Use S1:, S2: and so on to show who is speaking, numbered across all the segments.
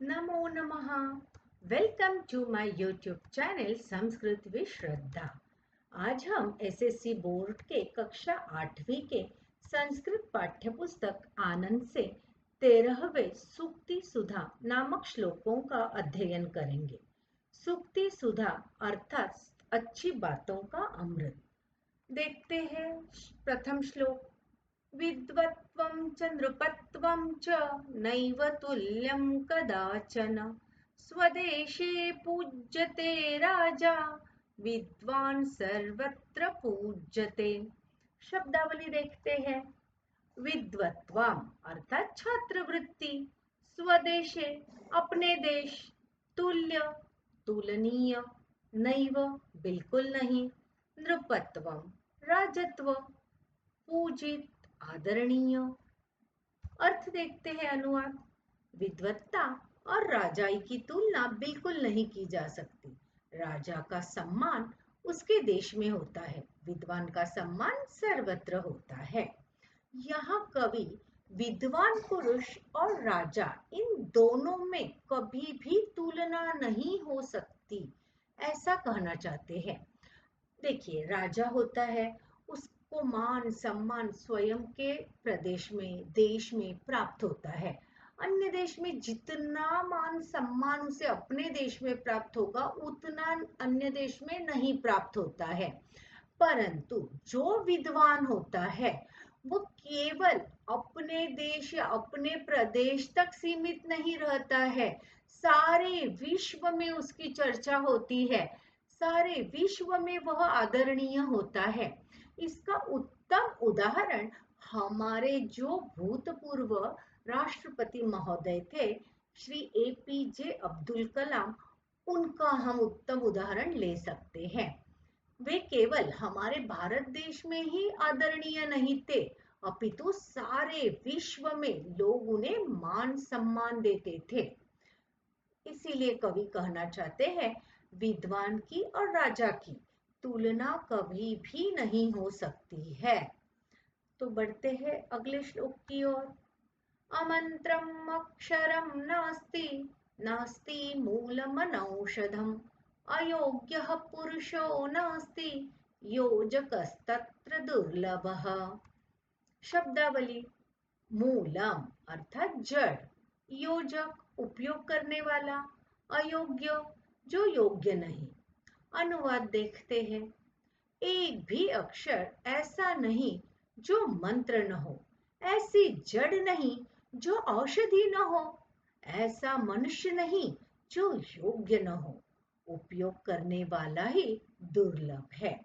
S1: नमो नमः। Welcome to my YouTube channel Sanskrit with Shraddha. आज हम एसएससी बोर्ड के कक्षा 8वीं के संस्कृत पाठ्यपुस्तक आनंद से 13वें सूक्ति सुधा नामक श्लोकों का अध्ययन करेंगे। सूक्ति सुधा अर्थात अच्छी बातों का अमृत। देखते हैं प्रथम श्लोक। विद्वत्वं च नृपत्वं च नैव तुल्यं कदाचन स्वदेशे पूज्यते राजा विद्वान् सर्वत्र पूज्यते। शब्दावली देखते हैं। विद्वत्वम अर्थात छात्रवृत्ति, स्वदेशे अपने देश, तुल्य तुलनीय, नैव बिल्कुल नहीं, नृपत्वम राजत्व, पूजित आदरणीय। अर्थ देखते हैं अनुवाद। विद्वत्ता और राजाई की तुलना बिल्कुल नहीं की जा सकती। राजा का सम्मान उसके देश में होता है, विद्वान का सम्मान सर्वत्र होता है। यहाँ कवि विद्वान पुरुष और राजा इन दोनों में कभी भी तुलना नहीं हो सकती, ऐसा कहना चाहते हैं। देखिए, राजा होता है, उसको मान सम्मान स्वयं के प्रदेश में देश में प्राप्त होता है। अन्य देश में जितना मान सम्मान उसे अपने देश में प्राप्त होगा उतना अन्य देश में नहीं प्राप्त होता है। परंतु जो विद्वान होता है वो केवल अपने देश या अपने प्रदेश तक सीमित नहीं रहता है, सारे विश्व में उसकी चर्चा होती है, सारे विश्व में वह आदरणीय होता है। इसका उत्तम उदाहरण हमारे जो भूतपूर्व राष्ट्रपति महोदय थे, श्री एपीजे अब्दुल कलाम, उनका हम उत्तम उदाहरण ले सकते हैं। वे केवल हमारे भारत देश में ही आदरणीय नहीं थे, अपितु सारे विश्व में लोग उन्हें मान सम्मान देते थे। इसीलिए कवि कहना चाहते हैं, विद्वान की और राजा की तुलना कभी भी नहीं हो सकती है। तो बढ़ते हैं अगले श्लोक की ओर। अमंत्रम अक्षरम नास्ति नास्ति मूलमनौषधम अयोग्यः पुरुषो नास्ति योजकस्तत्र दुर्लभः। शब्दावली। मूलम अर्थात जड़, योजक उपयोग करने वाला, अयोग्य जो योग्य नहीं। अनुवाद देखते हैं। एक भी अक्षर ऐसा नहीं जो मंत्र न हो, ऐसी जड़ नहीं जो औषधि न हो, ऐसा मनुष्य नहीं जो योग्य न हो, उपयोग करने वाला ही दुर्लभ है।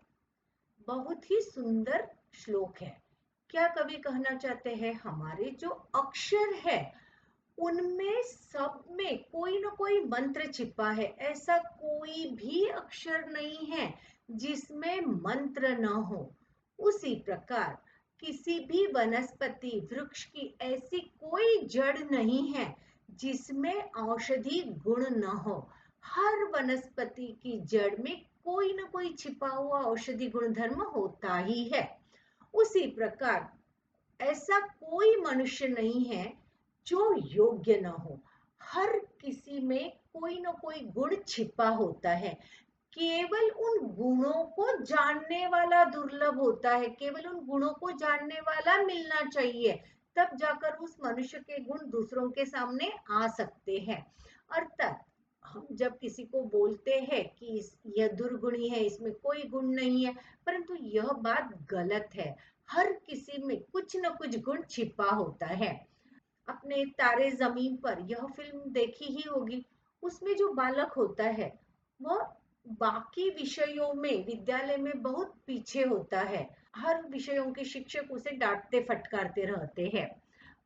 S1: बहुत ही सुंदर श्लोक है। क्या कवि कहना चाहते हैं, हमारे जो अक्षर है उनमें सब में कोई ना कोई मंत्र छिपा है, ऐसा कोई भी अक्षर नहीं है जिसमें मंत्र न हो। उसी प्रकार किसी भी वनस्पति वृक्ष की ऐसी कोई जड़ नहीं है जिसमें औषधि गुण न हो। हर वनस्पति की जड़ में कोई ना कोई छिपा हुआ औषधि गुणधर्म होता ही है। उसी प्रकार ऐसा कोई मनुष्य नहीं है जो योग्य न हो। हर किसी में कोई ना कोई गुण छिपा होता है, केवल उन गुणों को जानने वाला दुर्लभ होता है, केवल उन गुणों को जानने वाला मिलना चाहिए, तब जाकर उस मनुष्य के गुण दूसरों के सामने आ सकते हैं। अर्थात हम जब किसी को बोलते हैं कि यह दुर्गुणी है, इसमें कोई गुण नहीं है, परंतु यह बात गलत है। हर किसी में कुछ न कुछ गुण छिपा होता है। अपने तारे जमीन पर यह फिल्म देखी ही होगी। उसमें जो बालक होता है वह बाकी विषयों में विद्यालय में बहुत पीछे होता है। हर विषयों के शिक्षक उसे डांटते फटकारते रहते हैं,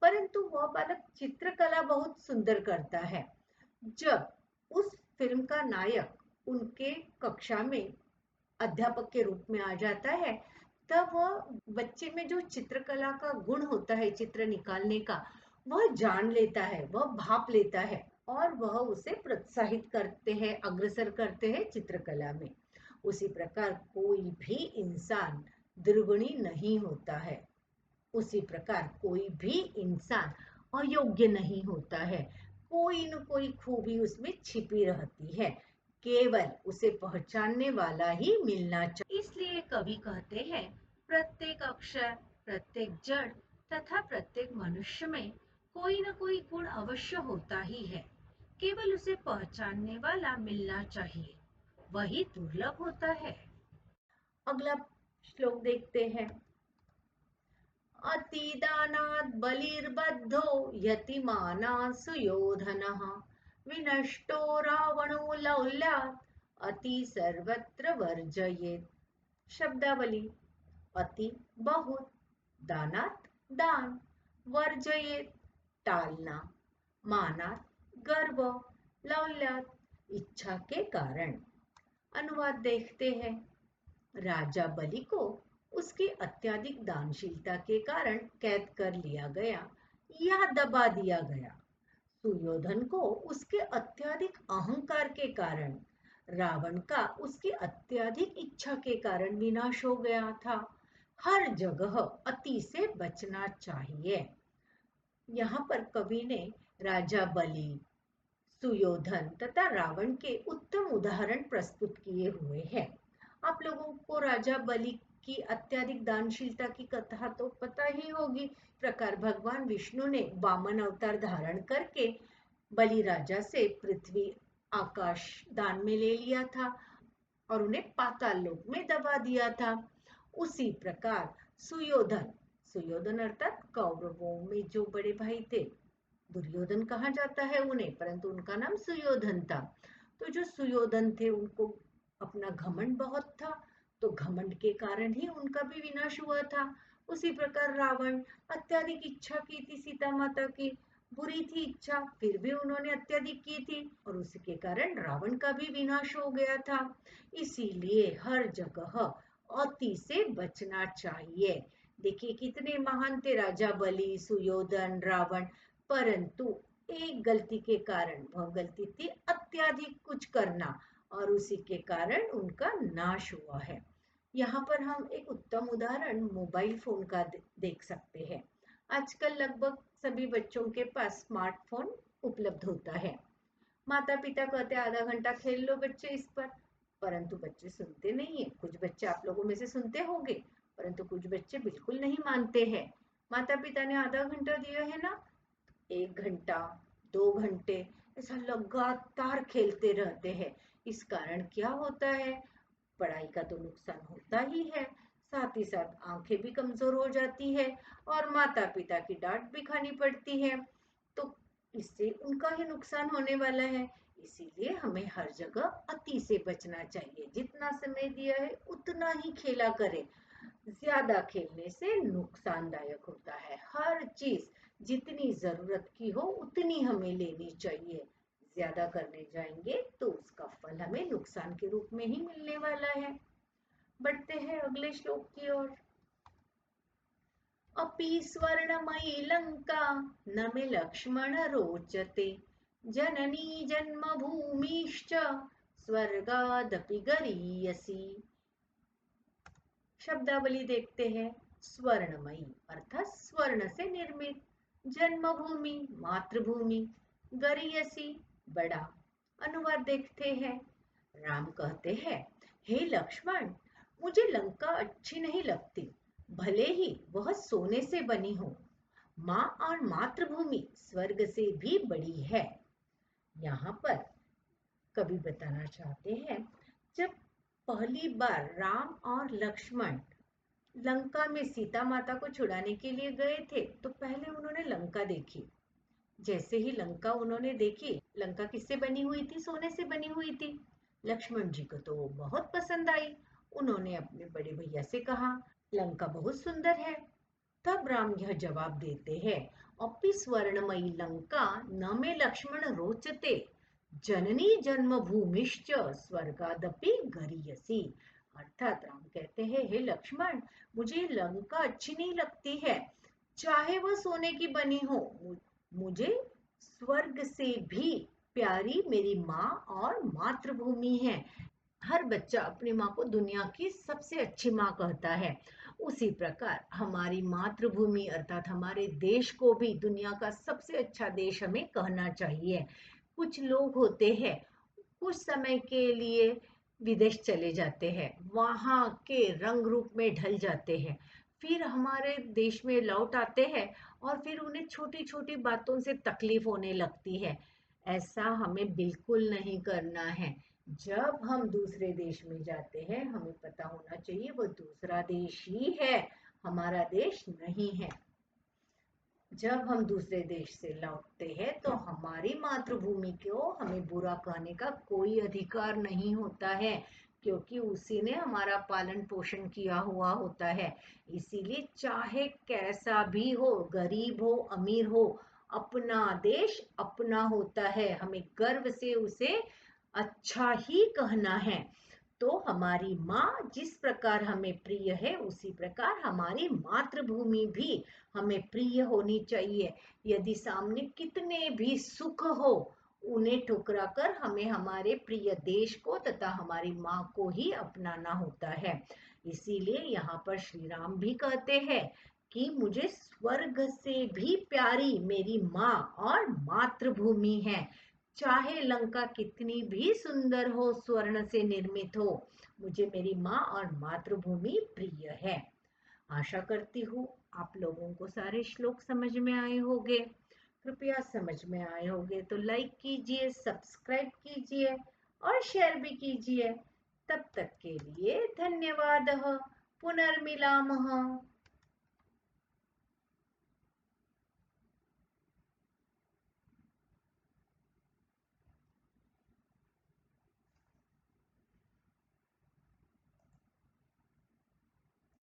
S1: परंतु वह बालक चित्रकला बहुत सुंदर करता है। जब उस फिल्म का नायक उनके कक्षा में अध्यापक के रूप में आ जाता है, तब वह बच्चे में जो चित्रकला का गुण होता है, चित्र निकालने का, वह जान लेता है, वह भाप लेता है और वह उसे प्रोत्साहित करते हैं, अग्रसर करते हैं चित्रकला में। उसी प्रकार कोई भी इंसान दुर्गुणी नहीं होता है, उसी प्रकार कोई भी इंसान अयोग्य नहीं होता है। कोई न कोई खूबी उसमें छिपी रहती है, केवल उसे पहचानने वाला ही मिलना चाहिए। इसलिए कवि कहते हैं, प्रत्येक अक्षर, प्रत्येक जड़ तथा प्रत्येक मनुष्य में कोई न कोई गुण अवश्य होता ही है, केवल उसे पहचानने वाला मिलना चाहिए, वही दुर्लभ होता है। अगला श्लोक देखते हैं। अतिदानात् बलिर्बद्धो यतिमानात् सुयोधनः विनष्टो रावणो लौल्यात् अति सर्वत्र वर्जयेत्। शब्दावली। अति बहुत, दानात दान, वर्जयेत टालना, मानात गर्व, लौल्यात इच्छा के कारण। अनुवाद देखते हैं। राजा बलि को उसकी अत्यधिक दानशीलता के कारण कैद कर लिया गया या दबा दिया गया। सुयोधन को उसके अत्यधिक अहंकार के कारण, रावण का उसकी अत्यधिक इच्छा के कारण विनाश हो गया था। हर जगह अति से बचना चाहिए। यहाँ पर कवि ने राजा बलि, सुयोधन तथा रावण के उत्तम उदाहरण प्रस्तुत किए हुए हैं। आप लोगों को राजा बलि की अत्यधिक दानशीलता की कथा तो पता ही होगी। प्रकार भगवान विष्णु ने वामन अवतार धारण करके बलि राजा से पृथ्वी आकाश दान में ले लिया था और उन्हें पाताल लोक में दबा दिया था। उसी प्रकार सुयोधन, सुयोधन अर्थात कौरवों में जो बड़े भाई थे, दुर्योधन कहा जाता है उन्हें, परंतु उनका नाम सुयोधन था। तो जो सुयोधन थे उनको अपना घमंड बहुत था, तो घमंड के कारण ही उनका भी विनाश हुआ था। उसी प्रकार रावण, अत्यधिक इच्छा की थी सीता माता की, बुरी थी इच्छा, फिर भी उन्होंने अत्यधिक की थी और उसके कारण रावण का भी विनाश हो गया था। इसीलिए हर जगह अति से बचना चाहिए। देखिए कितने महान थे राजा बलि, सुयोधन, रावण, परंतु एक गलती के कारण, वह गलती थी अत्यधिक कुछ करना, और उसी के कारण उनका नाश हुआ है। यहाँ पर हम एक उत्तम उदाहरण मोबाइल फोन का देख सकते हैं। आजकल लगभग सभी बच्चों के पास स्मार्टफोन उपलब्ध होता है। माता पिता कहते हैं आधा घंटा खेल लो बच्चे इस पर, परंतु बच्चे सुनते नहीं है। कुछ बच्चे आप लोगों में से सुनते होंगे, परंतु कुछ बच्चे बिल्कुल नहीं मानते हैं। माता पिता ने आधा घंटा दिया है ना, 1 घंटा, 2 घंटे ऐसा लगातार खेलते रहते हैं। इस कारण क्या होता है, पढ़ाई का तो नुकसान होता ही है, साथ ही साथ आंखें भी कमजोर हो जाती है और माता पिता की डांट भी खानी पड़ती है। तो इससे उनका ही नुकसान होने वाला है। इसीलिए हमें हर जगह अति से बचना चाहिए। जितना समय दिया है उतना ही खेला करें। ज्यादा खेलने से नुकसानदायक होता है। हर चीज जितनी जरूरत की हो उतनी हमें लेनी चाहिए। ज्यादा करने जाएंगे तो उसका फल हमें नुकसान के रूप में ही मिलने वाला है। बढ़ते हैं अगले श्लोक की ओर। अपि स्वर्णमयी लंका न मे लक्ष्मण रोचते जननी जन्मभूमिश्च स्वर्गादपि गरीयसी। शब्दावली देखते हैं। स्वर्णमयी अर्थात स्वर्ण से निर्मित, जन्मभूमि मातृभूमि, गरीयसी बड़ा। अनुवाद देखते हैं। राम कहते हैं, हे लक्ष्मण, मुझे लंका अच्छी नहीं लगती, भले ही वह सोने से बनी हो। माँ और मातृभूमि स्वर्ग से भी बड़ी है। यहाँ पर कवि बताना चाहते हैं, जब पहली बार राम और लक्ष्मण लंका में सीता माता को छुड़ाने के लिए गए थे, तो पहले उन्होंने लंका देखी। जैसे ही लंका उन्होंने देखी, लंका किससे बनी हुई थी? सोने से बनी हुई थी। लक्ष्मण जी को तो वो बहुत पसंद आई। उन्होंने अपने बड़े भैया से कहा, लंका बहुत सुंदर है। तब राम यह जवाब देते हैं, अपि स्वर्णमयी लंका न मे लक्ष्मण रोचते जननी जन्मभूमिश्च स्वर्गादपि गरीयसी। अर्थात राम कहते हैं, हे लक्ष्मण, मुझे लंका अच्छी नहीं लगती है, चाहे वह सोने की बनी हो। मुझे स्वर्ग से भी प्यारी मेरी माँ और मातृभूमि है। हर बच्चा अपनी माँ को दुनिया की सबसे अच्छी माँ कहता है। उसी प्रकार हमारी मातृभूमि अर्थात हमारे देश को भी दुनिया का सबसे अच्छा देश हमें कहना चाहिए। कुछ लोग होते हैं, कुछ समय के लिए विदेश चले जाते हैं, वहाँ के रंग रूप में ढल जाते हैं, फिर हमारे देश में लौट आते हैं और फिर उन्हें छोटी छोटी बातों से तकलीफ होने लगती है। ऐसा हमें बिल्कुल नहीं करना है। जब हम दूसरे देश में जाते हैं, हमें पता होना चाहिए वो दूसरा देश ही है, हमारा देश नहीं है। जब हम दूसरे देश से लौटते हैं तो हमारी मातृभूमि को हमें बुरा कहने का कोई अधिकार नहीं होता है, क्योंकि उसी ने हमारा पालन पोषण किया हुआ होता है। इसीलिए चाहे कैसा भी हो, गरीब हो अमीर हो, अपना देश अपना होता है, हमें गर्व से उसे अच्छा ही कहना है। तो हमारी माँ जिस प्रकार हमें प्रिय है, उसी प्रकार हमारी मातृभूमि भी हमें प्रिय होनी चाहिए। यदि सामने कितने भी सुख हो, उन्हें ठुकरा कर हमें हमारे प्रिय देश को तथा हमारी माँ को ही अपनाना होता है। इसीलिए यहाँ पर श्री राम भी कहते हैं कि मुझे स्वर्ग से भी प्यारी मेरी माँ और मातृभूमि है। चाहे लंका कितनी भी सुंदर हो, स्वर्ण से निर्मित हो, मुझे मेरी माँ और मातृभूमि प्रिय है। आशा करती हूँ आप लोगों को सारे श्लोक समझ में आए होंगे। कृपया समझ में आए होंगे तो लाइक कीजिए, सब्सक्राइब कीजिए और शेयर भी कीजिए। तब तक के लिए धन्यवाद। पुनर्मिलामः।